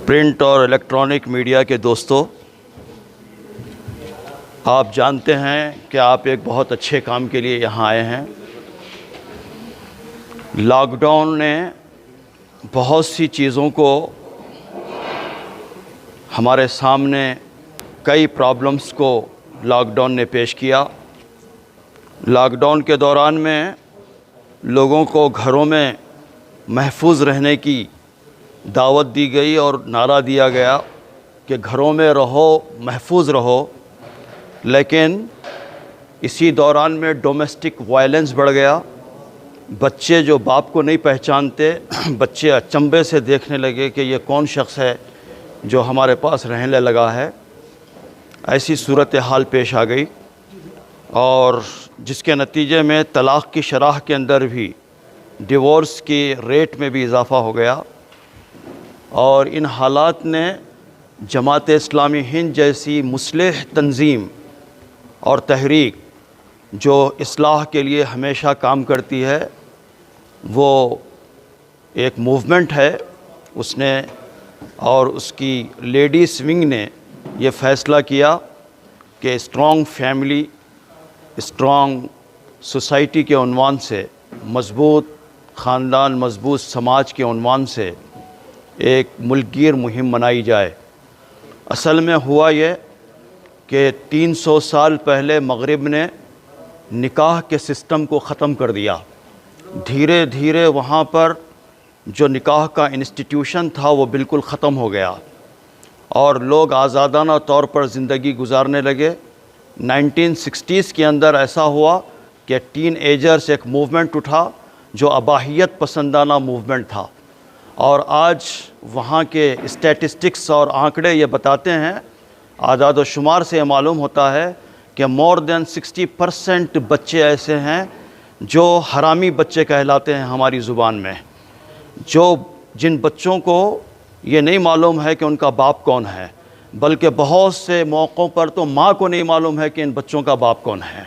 Print اور electronic media کے دوستو، آپ جانتے ہیں کہ آپ ایک بہت اچھے کام کے لیے یہاں آئے ہیں۔ لاک ڈاؤن نے بہت سی چیزوں کو ہمارے سامنے، کئی پرابلمس کو لاک ڈاؤن نے پیش کیا۔ لاک ڈاؤن کے دوران میں لوگوں کو گھروں میں محفوظ رہنے کی دعوت دی گئی اور نعرہ دیا گیا کہ گھروں میں رہو، محفوظ رہو، لیکن اسی دوران میں ڈومیسٹک وائلنس بڑھ گیا۔ بچے جو باپ کو نہیں پہچانتے، بچے اچنبھے سے دیکھنے لگے کہ یہ کون شخص ہے جو ہمارے پاس رہنے لگا ہے۔ ایسی صورتحال پیش آ گئی اور جس کے نتیجے میں طلاق کی شرح کے اندر بھی، ڈیورس کی ریٹ میں بھی اضافہ ہو گیا، اور ان حالات نے جماعت اسلامی ہند جیسی مصلح تنظیم اور تحریک جو اصلاح کے لیے ہمیشہ کام کرتی ہے، وہ ایک موومنٹ ہے، اس نے اور اس کی لیڈیز ونگ نے یہ فیصلہ کیا کہ اسٹرانگ فیملی، اسٹرانگ سوسائٹی کے عنوان سے، مضبوط خاندان، مضبوط سماج کے عنوان سے ایک ملک گیر مہم منائی جائے۔ اصل میں ہوا یہ کہ 300 سال پہلے مغرب نے نکاح کے سسٹم کو ختم کر دیا۔ دھیرے دھیرے وہاں پر جو نکاح کا انسٹیٹیوشن تھا وہ بالکل ختم ہو گیا اور لوگ آزادانہ طور پر زندگی گزارنے لگے۔ 1960s کے اندر ایسا ہوا کہ ٹین ایجرز ایک موومنٹ اٹھا جو اباحیت پسندانہ موومنٹ تھا، اور آج وہاں کے اسٹیٹسٹکس اور آنکڑے یہ بتاتے ہیں، اعداد و شمار سے یہ معلوم ہوتا ہے کہ more than 60% بچے ایسے ہیں جو حرامی بچے کہلاتے ہیں ہماری زبان میں، جن بچوں کو یہ نہیں معلوم ہے کہ ان کا باپ کون ہے، بلکہ بہت سے موقعوں پر تو ماں کو نہیں معلوم ہے کہ ان بچوں کا باپ کون ہے،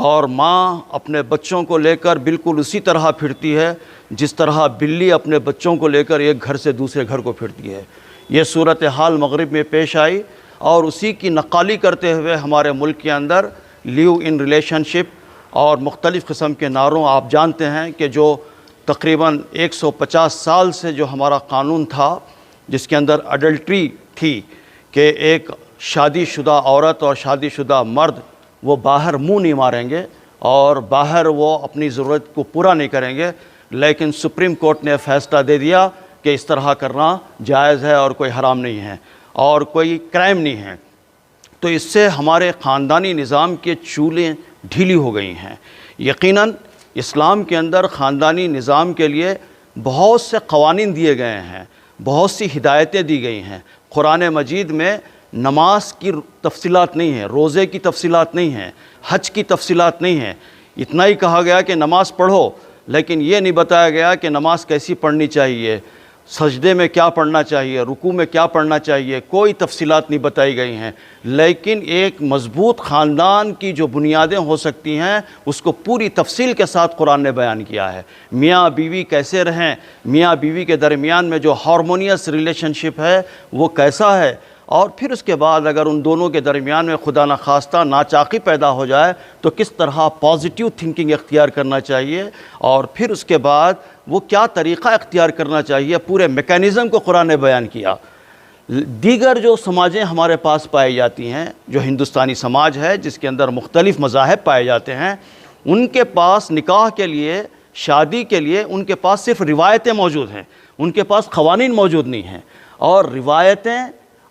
اور ماں اپنے بچوں کو لے کر بالکل اسی طرح پھرتی ہے جس طرح بلی اپنے بچوں کو لے کر ایک گھر سے دوسرے گھر کو پھرتی ہے۔ یہ صورتحال مغرب میں پیش آئی اور اسی کی نقالی کرتے ہوئے ہمارے ملک کے اندر لیو ان ریلیشن شپ اور مختلف قسم کے نعروں، آپ جانتے ہیں کہ جو تقریباً 150 سال سے جو ہمارا قانون تھا جس کے اندر اڈلٹری تھی کہ ایک شادی شدہ عورت اور شادی شدہ مرد وہ باہر منہ نہیں ماریں گے اور باہر وہ اپنی ضرورت کو پورا نہیں کریں گے، لیکن سپریم کورٹ نے فیصلہ دے دیا کہ اس طرح کرنا جائز ہے اور کوئی حرام نہیں ہے اور کوئی کرائم نہیں ہے۔ تو اس سے ہمارے خاندانی نظام کے چولیں ڈھیلی ہو گئی ہیں۔ یقیناً اسلام کے اندر خاندانی نظام کے لیے بہت سے قوانین دیے گئے ہیں، بہت سی ہدایتیں دی گئی ہیں۔ قرآن مجید میں نماز کی تفصیلات نہیں ہیں، روزے کی تفصیلات نہیں ہیں، حج کی تفصیلات نہیں ہیں۔ اتنا ہی کہا گیا کہ نماز پڑھو، لیکن یہ نہیں بتایا گیا کہ نماز کیسی پڑھنی چاہیے، سجدے میں کیا پڑھنا چاہیے، رکوع میں کیا پڑھنا چاہیے، کوئی تفصیلات نہیں بتائی گئی ہیں۔ لیکن ایک مضبوط خاندان کی جو بنیادیں ہو سکتی ہیں اس کو پوری تفصیل کے ساتھ قرآن نے بیان کیا ہے۔ میاں بیوی کیسے رہیں، میاں بیوی کے درمیان میں جو ہارمونیس ریلیشن شپ ہے وہ کیسا ہے، اور پھر اس کے بعد اگر ان دونوں کے درمیان میں خدا نخواستہ ناچاقی پیدا ہو جائے تو کس طرح پازیٹیو تھنکنگ اختیار کرنا چاہیے، اور پھر اس کے بعد وہ کیا طریقہ اختیار کرنا چاہیے، پورے میکینزم کو قرآن نے بیان کیا۔ دیگر جو سماجیں ہمارے پاس پائی جاتی ہیں، جو ہندوستانی سماج ہے جس کے اندر مختلف مذاہب پائے جاتے ہیں، ان کے پاس نکاح کے لیے، شادی کے لیے ان کے پاس صرف روایتیں موجود ہیں، ان کے پاس قوانین موجود نہیں ہیں، اور روایتیں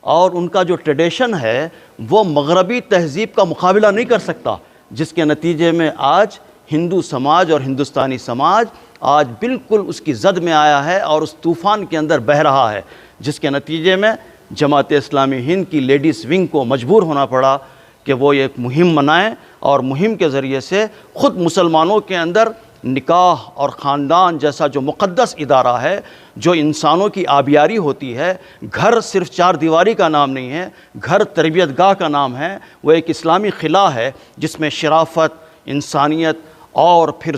اور ان کا جو ٹریڈیشن ہے وہ مغربی تہذیب کا مقابلہ نہیں کر سکتا، جس کے نتیجے میں آج ہندو سماج اور ہندوستانی سماج آج بالکل اس کی زد میں آیا ہے اور اس طوفان کے اندر بہہ رہا ہے، جس کے نتیجے میں جماعت اسلامی ہند کی لیڈیز ونگ کو مجبور ہونا پڑا کہ وہ ایک مہم منائیں، اور مہم کے ذریعے سے خود مسلمانوں کے اندر نکاح اور خاندان جیسا جو مقدس ادارہ ہے، جو انسانوں کی آبیاری ہوتی ہے، گھر صرف چار دیواری کا نام نہیں ہے، گھر تربیت گاہ کا نام ہے، وہ ایک اسلامی خلا ہے جس میں شرافت، انسانیت اور پھر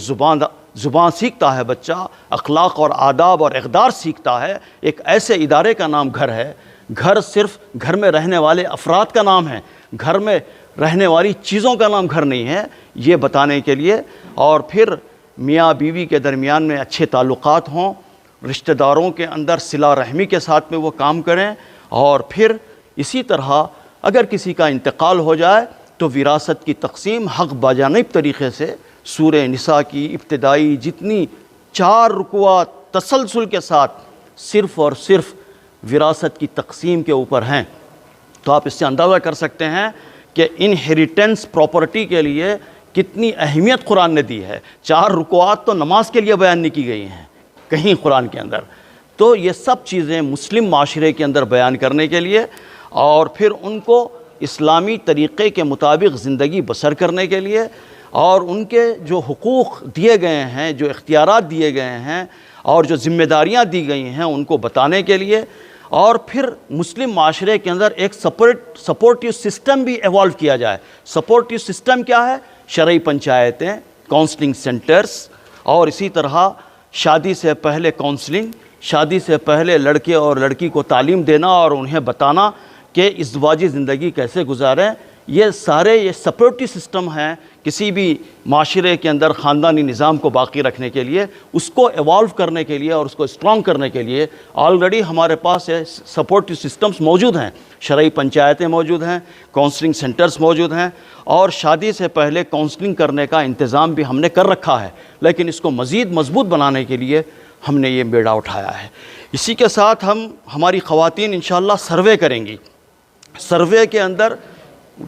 زبان سیکھتا ہے بچہ، اخلاق اور آداب اور اقدار سیکھتا ہے، ایک ایسے ادارے کا نام گھر ہے۔ گھر صرف گھر میں رہنے والے افراد کا نام ہے، گھر میں رہنے والی چیزوں کا نام گھر نہیں ہے، یہ بتانے کے لیے۔ اور پھر میاں بیوی کے درمیان میں اچھے تعلقات ہوں، رشتہ داروں کے اندر صلہ رحمی کے ساتھ میں وہ کام کریں، اور پھر اسی طرح اگر کسی کا انتقال ہو جائے تو وراثت کی تقسیم حق باجانب طریقے سے سورہ نساء کی ابتدائی جتنی 4 رکوعات تسلسل کے ساتھ صرف اور صرف وراثت کی تقسیم کے اوپر ہیں۔ تو آپ اس سے اندازہ کر سکتے ہیں کہ انہیریٹنس پراپرٹی کے لیے کتنی اہمیت قرآن نے دی ہے۔ 4 رکوعات تو نماز کے لیے بیان نہیں کی گئی ہیں کہیں قرآن کے اندر، تو یہ سب چیزیں مسلم معاشرے کے اندر بیان کرنے کے لیے اور پھر ان کو اسلامی طریقے کے مطابق زندگی بسر کرنے کے لیے اور ان کے جو حقوق دیے گئے ہیں، جو اختیارات دیے گئے ہیں اور جو ذمہ داریاں دی گئی ہیں ان کو بتانے کے لیے، اور پھر مسلم معاشرے کے اندر ایک سپورٹیو سسٹم بھی ایوالو کیا جائے۔ سپورٹیو سسٹم کیا ہے؟ شرعی پنچایتیں، کاؤنسلنگ سینٹرز، اور اسی طرح شادی سے پہلے کاؤنسلنگ، شادی سے پہلے لڑکے اور لڑکی کو تعلیم دینا اور انہیں بتانا کہ ازدواجی زندگی کیسے گزاریں۔ یہ سارے یہ سپورٹی سسٹم ہیں کسی بھی معاشرے کے اندر خاندانی نظام کو باقی رکھنے کے لیے، اس کو ایوالو کرنے کے لیے اور اس کو اسٹرانگ کرنے کے لیے آلریڈی ہمارے پاس یہ سپورٹی سسٹمز موجود ہیں۔ شرعی پنچایتیں موجود ہیں، کاؤنسلنگ سینٹرز موجود ہیں، اور شادی سے پہلے کاؤنسلنگ کرنے کا انتظام بھی ہم نے کر رکھا ہے، لیکن اس کو مزید مضبوط بنانے کے لیے ہم نے یہ بیڑا اٹھایا ہے۔ اسی کے ساتھ ہماری خواتین انشاءاللہ سروے کریں گی۔ سروے کے اندر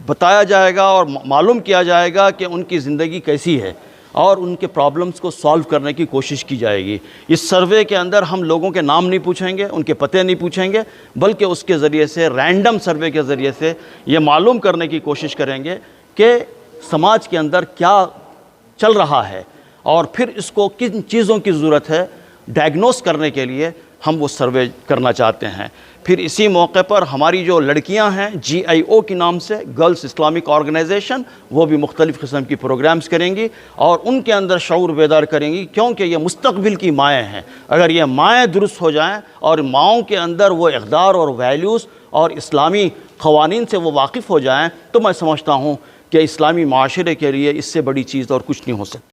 بتایا جائے گا اور معلوم کیا جائے گا کہ ان کی زندگی کیسی ہے اور ان کے پرابلمز کو سالو کرنے کی کوشش کی جائے گی۔ اس سروے کے اندر ہم لوگوں کے نام نہیں پوچھیں گے، ان کے پتے نہیں پوچھیں گے، بلکہ اس کے ذریعے سے رینڈم سروے کے ذریعے سے یہ معلوم کرنے کی کوشش کریں گے کہ سماج کے اندر کیا چل رہا ہے اور پھر اس کو کن چیزوں کی ضرورت ہے ڈائگنوز کرنے کے لیے ہم وہ سروے کرنا چاہتے ہیں۔ پھر اسی موقع پر ہماری جو لڑکیاں ہیں GIO کے نام سے، گرلز اسلامک آرگنائزیشن، وہ بھی مختلف قسم کی پروگرامز کریں گی اور ان کے اندر شعور بیدار کریں گی، کیونکہ یہ مستقبل کی مائیں ہیں۔ اگر یہ مائیں درست ہو جائیں اور ماؤں کے اندر وہ اقدار اور ویلیوز اور اسلامی قوانین سے وہ واقف ہو جائیں تو میں سمجھتا ہوں کہ اسلامی معاشرے کے لیے اس سے بڑی چیز اور کچھ نہیں ہو سکتی۔